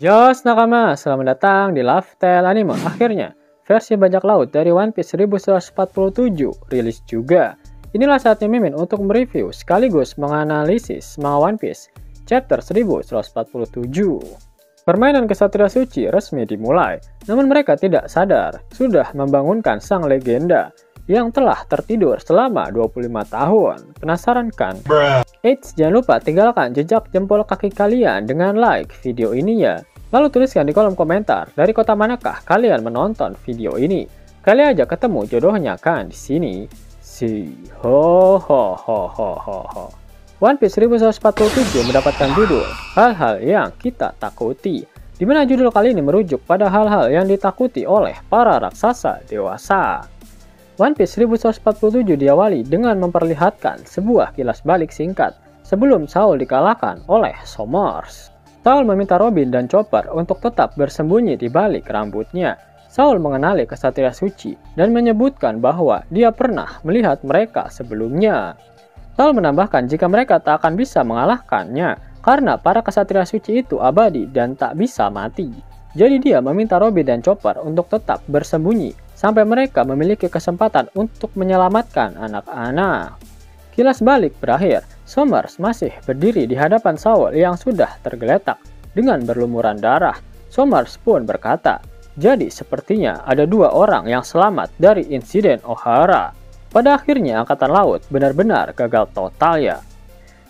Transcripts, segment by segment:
Yos nakama, selamat datang di Lifestyle Anime. Akhirnya, versi bajak laut dari One Piece 1147 rilis juga. Inilah saatnya Mimin untuk mereview sekaligus menganalisis manga One Piece chapter 1147. Permainan Kesatria Suci resmi dimulai, namun mereka tidak sadar sudah membangunkan sang legenda yang telah tertidur selama 25 tahun. Penasaran kan? Eits, jangan lupa tinggalkan jejak jempol kaki kalian dengan like video ini ya. Lalu tuliskan di kolom komentar dari kota manakah kalian menonton video ini. Kali aja ketemu jodohnya kan di sini. Ho. One Piece 1147 mendapatkan judul Hal-hal yang kita takuti, di mana judul kali ini merujuk pada hal-hal yang ditakuti oleh para raksasa dewasa. One Piece 1147 diawali dengan memperlihatkan sebuah kilas balik singkat sebelum Saul dikalahkan oleh Sommers. Saul meminta Robin dan Chopper untuk tetap bersembunyi di balik rambutnya. Saul mengenali Kesatria Suci dan menyebutkan bahwa dia pernah melihat mereka sebelumnya. Saul menambahkan jika mereka tak akan bisa mengalahkannya karena para Kesatria Suci itu abadi dan tak bisa mati. Jadi dia meminta Robin dan Chopper untuk tetap bersembunyi sampai mereka memiliki kesempatan untuk menyelamatkan anak-anak. Kilas balik berakhir, Sommers masih berdiri di hadapan Saul yang sudah tergeletak dengan berlumuran darah. Sommers pun berkata, jadi sepertinya ada dua orang yang selamat dari insiden Ohara. Pada akhirnya Angkatan Laut benar-benar gagal total ya.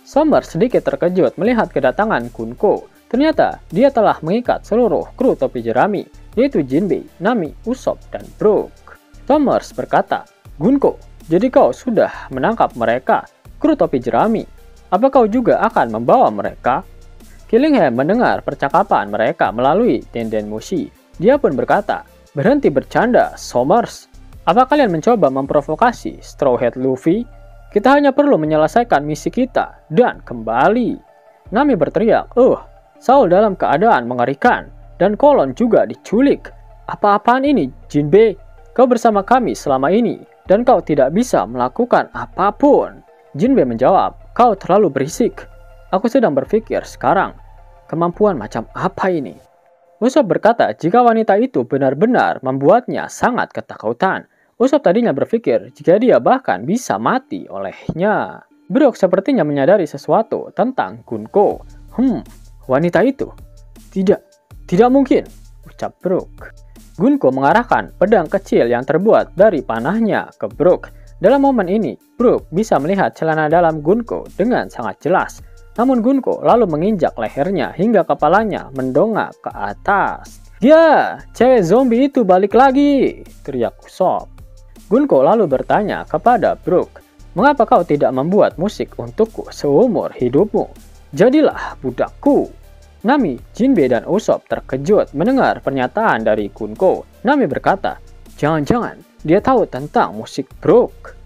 Sommers sedikit terkejut melihat kedatangan Gunko. Ternyata dia telah mengikat seluruh kru topi jerami, yaitu Jinbei, Nami, Usopp, dan Brook. Sommers berkata, Gunko, jadi kau sudah menangkap mereka, kru topi jerami. Apa kau juga akan membawa mereka? Killingham mendengar percakapan mereka melalui Tenden Mushi. Dia pun berkata, berhenti bercanda, Sommers. Apa kalian mencoba memprovokasi Straw Hat Luffy? Kita hanya perlu menyelesaikan misi kita dan kembali. Nami berteriak, Saul dalam keadaan mengerikan dan Kolon juga diculik. Apa-apaan ini, Jinbei? Kau bersama kami selama ini dan kau tidak bisa melakukan apapun. Jinbei menjawab, kau terlalu berisik. Aku sedang berpikir sekarang, kemampuan macam apa ini? Usopp berkata jika wanita itu benar-benar membuatnya sangat ketakutan. Usopp tadinya berpikir jika dia bahkan bisa mati olehnya. Brook sepertinya menyadari sesuatu tentang Gunko. Wanita itu? Tidak mungkin, ucap Brook. Gunko mengarahkan pedang kecil yang terbuat dari panahnya ke Brook. Dalam momen ini, Brook bisa melihat celana dalam Gunko dengan sangat jelas. Namun Gunko lalu menginjak lehernya hingga kepalanya mendongak ke atas. Ya, cewek zombie itu balik lagi, teriak Usopp. Gunko lalu bertanya kepada Brook, mengapa kau tidak membuat musik untukku seumur hidupmu? Jadilah budakku. Nami, Jinbei, dan Usopp terkejut mendengar pernyataan dari Gunko. Nami berkata, jangan-jangan dia tahu tentang musik Brook.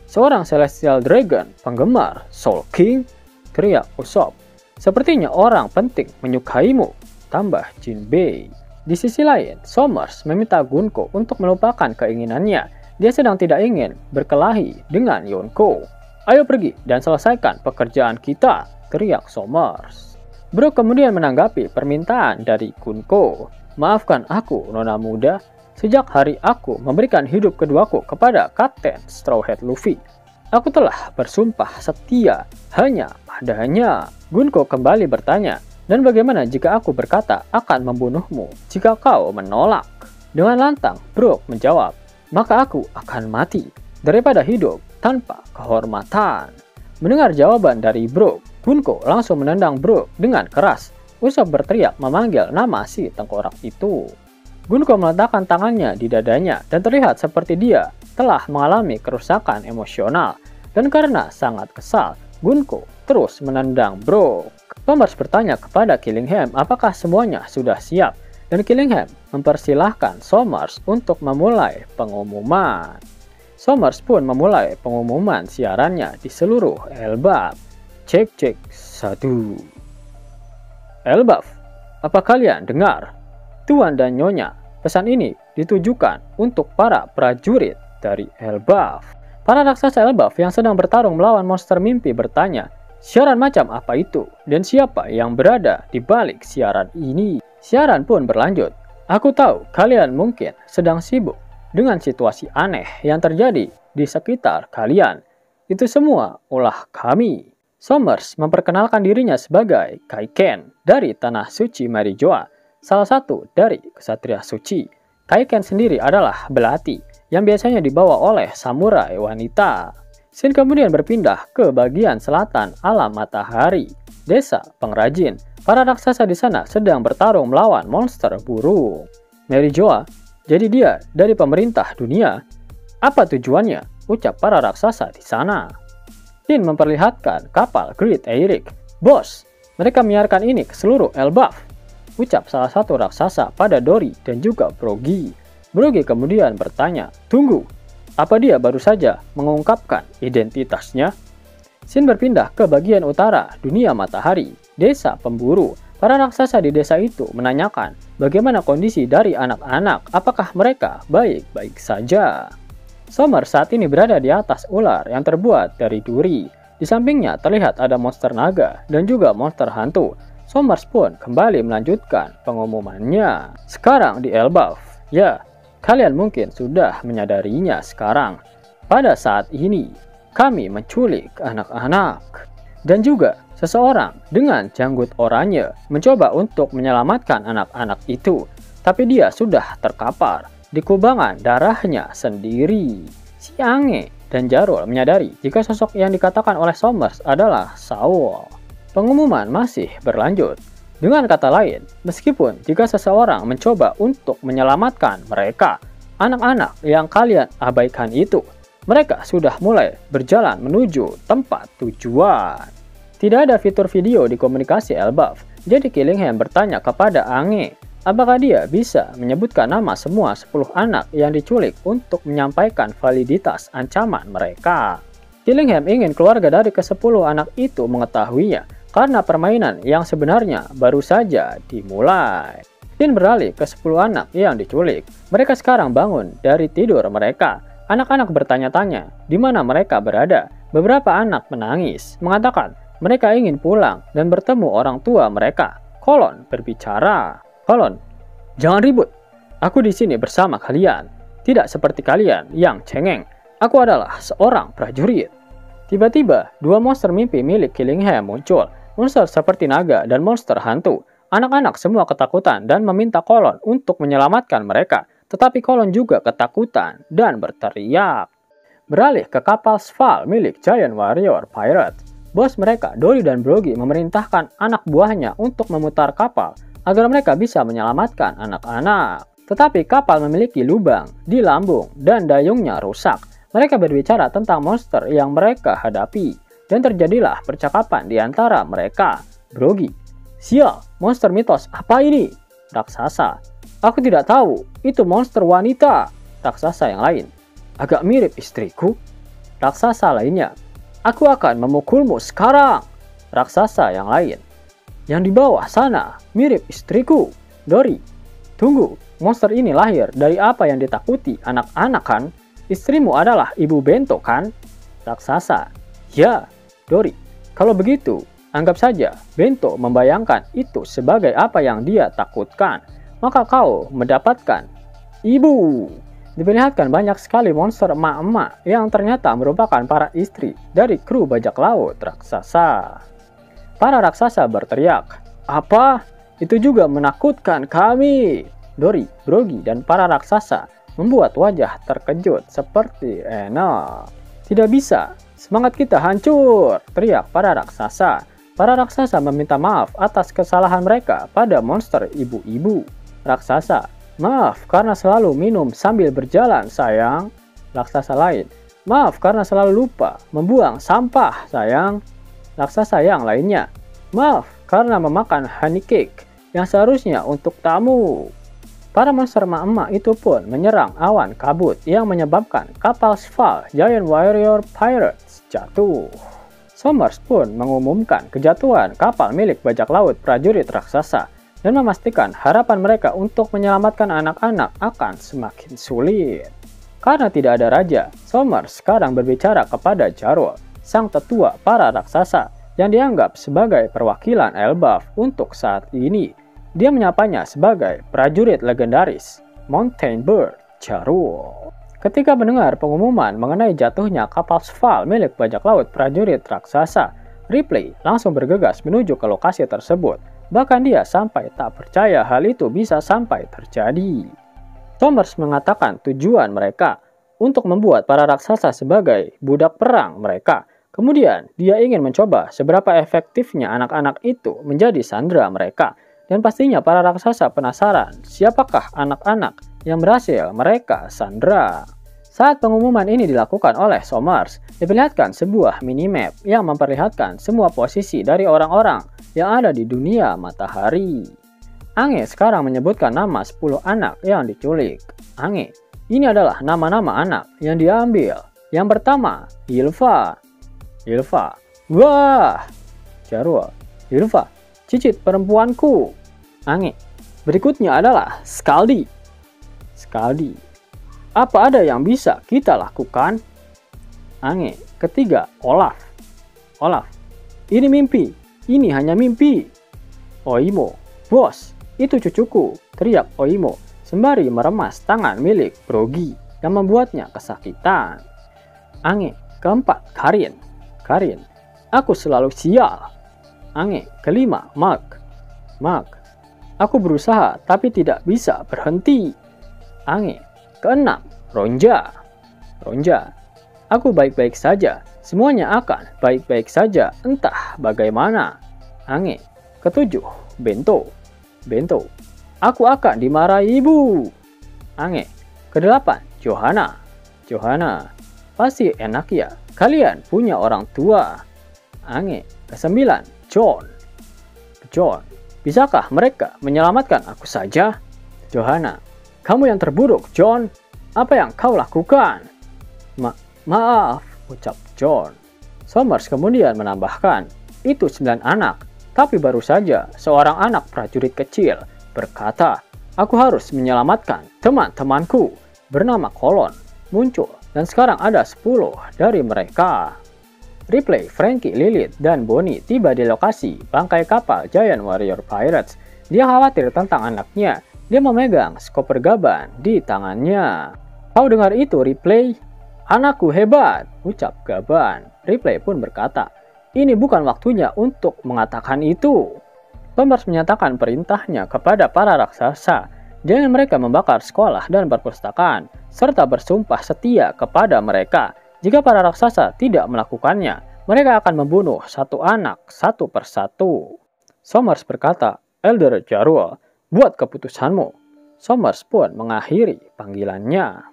Seorang Celestial Dragon, penggemar Soul King, teriak Usopp. Sepertinya orang penting menyukaimu, tambah Jinbei. Di sisi lain, Sommers meminta Gunko untuk melupakan keinginannya. Dia sedang tidak ingin berkelahi dengan Yonko. Ayo pergi dan selesaikan pekerjaan kita, teriak Sommers. Brook kemudian menanggapi permintaan dari Gunko. Maafkan aku, Nona muda. Sejak hari aku memberikan hidup keduaku kepada Kapten Straw Hat Luffy, aku telah bersumpah setia hanya padanya. Gunko kembali bertanya, dan bagaimana jika aku berkata akan membunuhmu jika kau menolak? Dengan lantang, Brook menjawab, maka aku akan mati daripada hidup tanpa kehormatan. Mendengar jawaban dari Brook, Gunko langsung menendang Brook dengan keras. Usopp berteriak memanggil nama si tengkorak itu. Gunko meletakkan tangannya di dadanya dan terlihat seperti dia telah mengalami kerusakan emosional. Dan karena sangat kesal, Gunko terus menendang Brook. Sommers bertanya kepada Killingham apakah semuanya sudah siap. Dan Killingham mempersilahkan Sommers untuk memulai pengumuman. Sommers pun memulai pengumuman siarannya di seluruh Elbaf. Cek 1. Elbaf, apa kalian dengar? Tuan dan Nyonya, pesan ini ditujukan untuk para prajurit dari Elbaf. Para raksasa Elbaf yang sedang bertarung melawan monster mimpi bertanya, siaran macam apa itu? Dan siapa yang berada di balik siaran ini? Siaran pun berlanjut. Aku tahu kalian mungkin sedang sibuk dengan situasi aneh yang terjadi di sekitar kalian. Itu semua ulah kami. Somers memperkenalkan dirinya sebagai Kaiken dari Tanah Suci Marijoa, salah satu dari kesatria suci. Kaiken sendiri adalah belati yang biasanya dibawa oleh samurai wanita. Scene kemudian berpindah ke bagian selatan alam matahari, desa pengrajin. Para raksasa di sana sedang bertarung melawan monster burung. Marijoa, jadi dia dari pemerintah dunia. Apa tujuannya? Ucap para raksasa di sana. Jin memperlihatkan kapal Great Eric. Bos, mereka menyiarkan ini ke seluruh Elbaf. Ucap salah satu raksasa pada Dori dan juga Brogy. Brogy kemudian bertanya, tunggu, apa dia baru saja mengungkapkan identitasnya? Scene berpindah ke bagian utara dunia matahari, desa pemburu. Para raksasa di desa itu menanyakan bagaimana kondisi dari anak-anak, apakah mereka baik-baik saja. Somers saat ini berada di atas ular yang terbuat dari duri. Di sampingnya terlihat ada monster naga dan juga monster hantu. Somers pun kembali melanjutkan pengumumannya. Sekarang di Elbaf, ya, kalian mungkin sudah menyadarinya sekarang. Pada saat ini, kami menculik anak-anak. Dan juga seseorang dengan janggut oranye mencoba untuk menyelamatkan anak-anak itu. Tapi dia sudah terkapar di kubangan darahnya sendiri. Si Ange dan Jarul menyadari jika sosok yang dikatakan oleh Somers adalah Saul. Pengumuman masih berlanjut. Dengan kata lain, meskipun jika seseorang mencoba untuk menyelamatkan mereka, anak-anak yang kalian abaikan itu, mereka sudah mulai berjalan menuju tempat tujuan. Tidak ada fitur video di komunikasi Elbaf, jadi Killingham bertanya kepada Ange, apakah dia bisa menyebutkan nama semua 10 anak yang diculik untuk menyampaikan validitas ancaman mereka. Killingham ingin keluarga dari ke-10 anak itu mengetahuinya, karena permainan yang sebenarnya baru saja dimulai. Din beralih ke 10 anak yang diculik. Mereka sekarang bangun dari tidur mereka. Anak-anak bertanya-tanya di mana mereka berada. Beberapa anak menangis, mengatakan mereka ingin pulang dan bertemu orang tua mereka. Kolon berbicara. Kolon, jangan ribut. Aku di sini bersama kalian. Tidak seperti kalian yang cengeng. Aku adalah seorang prajurit. Tiba-tiba, dua monster mimpi milik Killingham muncul. Monster seperti naga dan monster hantu. Anak-anak semua ketakutan dan meminta Kolon untuk menyelamatkan mereka. Tetapi Kolon juga ketakutan dan berteriak. Beralih ke kapal Sval milik Giant Warrior Pirate. Bos mereka, Dori dan Brogy, memerintahkan anak buahnya untuk memutar kapal agar mereka bisa menyelamatkan anak-anak. Tetapi kapal memiliki lubang di lambung dan dayungnya rusak. Mereka berbicara tentang monster yang mereka hadapi. Dan terjadilah percakapan di antara mereka. Brogy, sial, monster mitos apa ini? Raksasa, aku tidak tahu, itu monster wanita. Raksasa yang lain, agak mirip istriku. Raksasa lainnya, aku akan memukulmu sekarang. Raksasa yang lain, yang di bawah sana mirip istriku. Dori, tunggu, monster ini lahir dari apa yang ditakuti anak-anak kan? Istrimu adalah Ibu Bento kan? Raksasa, ya. Dori, kalau begitu, anggap saja Bento membayangkan itu sebagai apa yang dia takutkan. Maka kau mendapatkan ibu. Diperlihatkan banyak sekali monster emak-emak yang ternyata merupakan para istri dari kru bajak laut raksasa. Para raksasa berteriak, apa? Itu juga menakutkan kami. Dori, Brogy, dan para raksasa membuat wajah terkejut seperti enak. Tidak bisa, semangat kita hancur, teriak para raksasa. Para raksasa meminta maaf atas kesalahan mereka pada monster ibu-ibu. Raksasa, maaf karena selalu minum sambil berjalan sayang. Raksasa lain, maaf karena selalu lupa membuang sampah sayang. Raksasa yang lainnya, maaf karena memakan honey cake yang seharusnya untuk tamu. Para monster emak-emak itu pun menyerang awan kabut yang menyebabkan kapal Sval Giant Warrior Pirates jatuh. Somers pun mengumumkan kejatuhan kapal milik bajak laut prajurit raksasa dan memastikan harapan mereka untuk menyelamatkan anak-anak akan semakin sulit. Karena tidak ada raja, Somers sekarang berbicara kepada Jarul, sang tetua para raksasa yang dianggap sebagai perwakilan Elbaf untuk saat ini. Dia menyapanya sebagai prajurit legendaris, Mountain Bird Jaruo. Ketika mendengar pengumuman mengenai jatuhnya kapal Sval milik bajak laut prajurit raksasa, Ripley langsung bergegas menuju ke lokasi tersebut. Bahkan dia sampai tak percaya hal itu bisa sampai terjadi. Somers mengatakan tujuan mereka untuk membuat para raksasa sebagai budak perang mereka. Kemudian dia ingin mencoba seberapa efektifnya anak-anak itu menjadi sandera mereka. Dan pastinya para raksasa penasaran siapakah anak-anak yang berhasil mereka sandera. Saat pengumuman ini dilakukan oleh Somers, diperlihatkan sebuah minimap yang memperlihatkan semua posisi dari orang-orang yang ada di dunia matahari. Ange sekarang menyebutkan nama 10 anak yang diculik. Ange, ini adalah nama-nama anak yang diambil. Yang pertama, Ylva. Ylva, wah! Jaruo, Ylva, cicit perempuanku. Ange, berikutnya adalah Scaldi. Scaldi, apa ada yang bisa kita lakukan? Ange, ketiga, Olaf. Olaf, ini mimpi, ini hanya mimpi. Oimo, bos, itu cucuku, teriak Oimo sembari meremas tangan milik Brogy yang membuatnya kesakitan. Ange, keempat, Karin. Karin, aku selalu sial. Ange, kelima, Mark. Mark, aku berusaha tapi tidak bisa berhenti. Ange, keenam, Ronja. Ronja, aku baik-baik saja. Semuanya akan baik-baik saja, entah bagaimana. Ange, ketujuh, Bento. Bento, aku akan dimarahi ibu. Ange, kedelapan, Johanna. Johanna, pasti enak ya, kalian punya orang tua. Ange, kesembilan, John. John, bisakah mereka menyelamatkan aku saja? Johanna, kamu yang terburuk, John. Apa yang kau lakukan? Maaf, ucap John. Somers kemudian menambahkan, itu 9 anak, tapi baru saja seorang anak prajurit kecil berkata, aku harus menyelamatkan teman-temanku bernama Colon muncul dan sekarang ada 10 dari mereka. Ripley, Frankie, Lilith, dan Bonnie tiba di lokasi bangkai kapal Giant Warrior Pirates. Dia khawatir tentang anaknya. Dia memegang skoper gaban di tangannya. Kau dengar itu, Ripley? Anakku hebat, ucap gaban. Ripley pun berkata, ini bukan waktunya untuk mengatakan itu. Somers menyatakan perintahnya kepada para raksasa. Jangan mereka membakar sekolah dan perpustakaan, serta bersumpah setia kepada mereka. Jika para raksasa tidak melakukannya, mereka akan membunuh satu anak satu persatu. Somers berkata, Elder Jaruo, buat keputusanmu. Somers pun mengakhiri panggilannya.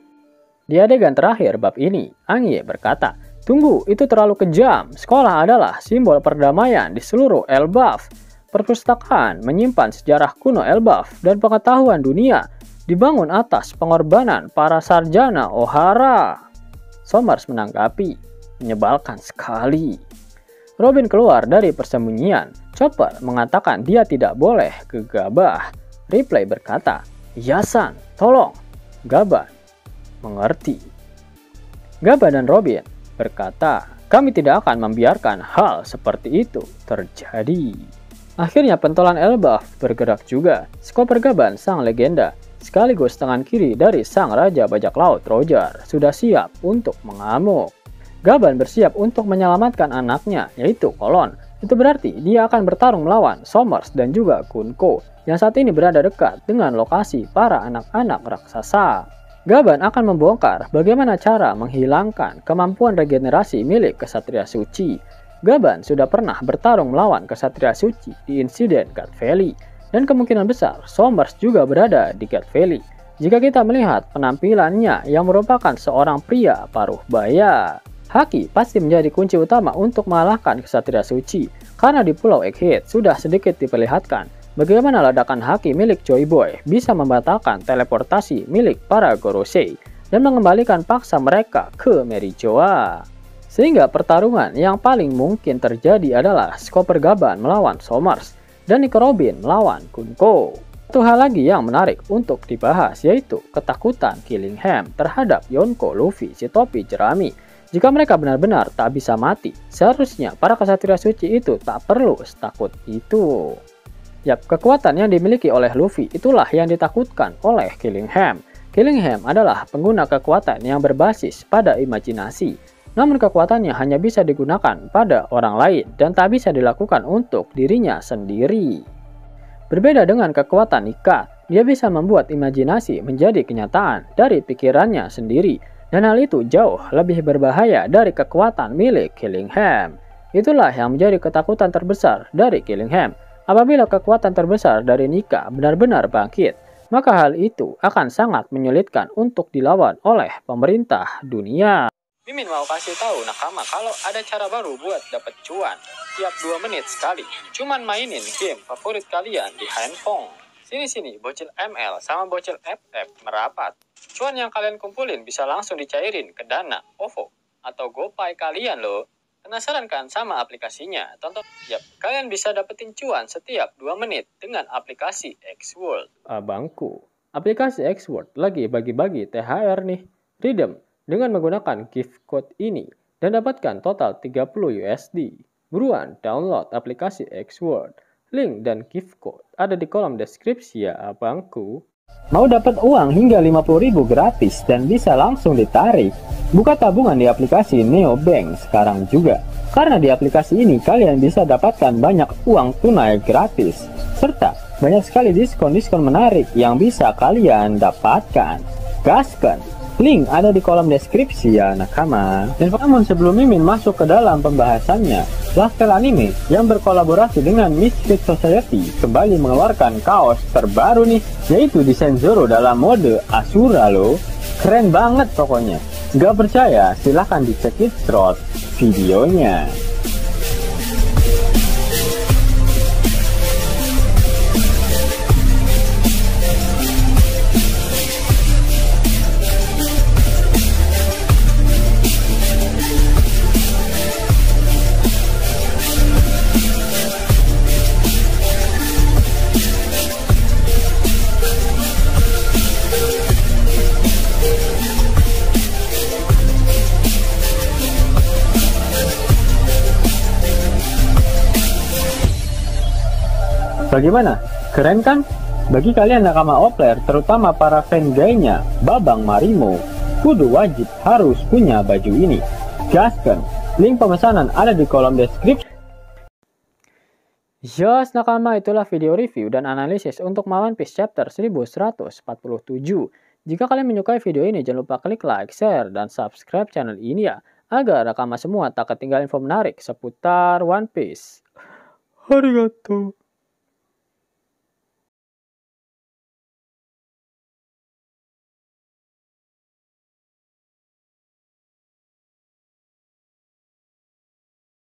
Di adegan terakhir bab ini, Ange berkata, tunggu, itu terlalu kejam. Sekolah adalah simbol perdamaian di seluruh Elbaf. Perpustakaan menyimpan sejarah kuno Elbaf dan pengetahuan dunia dibangun atas pengorbanan para sarjana Ohara. Somers menanggapi, menyebalkan sekali. Robin keluar dari persembunyian. Chopper mengatakan dia tidak boleh gegabah. Ripley berkata, Yasan, tolong. Gaban mengerti. Gaban dan Robin berkata, kami tidak akan membiarkan hal seperti itu terjadi. Akhirnya pentolan Elbaf bergerak juga. Skoper Gaban, sang legenda, sekaligus tangan kiri dari sang Raja Bajak Laut Roger, sudah siap untuk mengamuk. Gaban bersiap untuk menyelamatkan anaknya, yaitu Colon. Itu berarti dia akan bertarung melawan Somers dan juga Kunko, yang saat ini berada dekat dengan lokasi para anak-anak raksasa. Gaban akan membongkar bagaimana cara menghilangkan kemampuan regenerasi milik Kesatria Suci. Gaban sudah pernah bertarung melawan Kesatria Suci di insiden God Valley, dan kemungkinan besar Somers juga berada di God Valley. Jika kita melihat penampilannya yang merupakan seorang pria paruh baya, Haki pasti menjadi kunci utama untuk mengalahkan Kesatria Suci, karena di Pulau Egghead sudah sedikit diperlihatkan bagaimana ledakan Haki milik Joy Boy bisa membatalkan teleportasi milik para Gorosei dan mengembalikan paksa mereka ke Merijoa. Sehingga pertarungan yang paling mungkin terjadi adalah Skoper Gaban melawan Somers dan Nico Robin melawan Kunko. Satu hal lagi yang menarik untuk dibahas yaitu ketakutan Killingham terhadap Yonko, Luffy, si topi jerami. Jika mereka benar-benar tak bisa mati, seharusnya para Kesatria Suci itu tak perlu setakut itu. Yap, kekuatan yang dimiliki oleh Luffy itulah yang ditakutkan oleh Killingham. Killingham adalah pengguna kekuatan yang berbasis pada imajinasi. Namun kekuatannya hanya bisa digunakan pada orang lain dan tak bisa dilakukan untuk dirinya sendiri. Berbeda dengan kekuatan Nika, dia bisa membuat imajinasi menjadi kenyataan dari pikirannya sendiri. Dan hal itu jauh lebih berbahaya dari kekuatan milik Killingham. Itulah yang menjadi ketakutan terbesar dari Killingham. Apabila kekuatan terbesar dari Nika benar-benar bangkit, maka hal itu akan sangat menyulitkan untuk dilawan oleh pemerintah dunia. Mimin mau kasih tahu nakama kalau ada cara baru buat dapet cuan tiap 2 menit sekali. Cuman mainin game favorit kalian di handphone. Sini-sini bocil ML sama bocil FF merapat. Cuan yang kalian kumpulin bisa langsung dicairin ke Dana, OVO, atau GoPay kalian loh. Penasaran kan sama aplikasinya? Tonton. Yap, kalian bisa dapetin cuan setiap 2 menit dengan aplikasi X-World. Abangku, aplikasi X-World lagi bagi-bagi THR nih. Redeem dengan menggunakan gift code ini dan dapatkan total 30 USD. Buruan download aplikasi X-World. Link dan gift code ada di kolom deskripsi ya abangku. Mau dapat uang hingga 50.000 gratis dan bisa langsung ditarik? Buka tabungan di aplikasi Neobank sekarang juga. Karena di aplikasi ini kalian bisa dapatkan banyak uang tunai gratis. Serta banyak sekali diskon-diskon menarik yang bisa kalian dapatkan. Gaskan! Link ada di kolom deskripsi ya nakama. Dan namun sebelum Mimin masuk ke dalam pembahasannya, Lasker Anime yang berkolaborasi dengan Misfit Society kembali mengeluarkan kaos terbaru nih, yaitu desain Zoro dalam mode Asura loh. Keren banget pokoknya. Gak percaya? Silahkan dicek through videonya. Bagaimana? Keren kan? Bagi kalian nakama Opler, terutama para fan gaynya Babang Marimo, kudu wajib harus punya baju ini. Gaskan! Link pemesanan ada di kolom deskripsi. Yes nakama, itulah video review dan analisis untuk One Piece chapter 1147. Jika kalian menyukai video ini, jangan lupa klik like, share, dan subscribe channel ini ya, agar nakama semua tak ketinggalan info menarik seputar One Piece. Arigatou.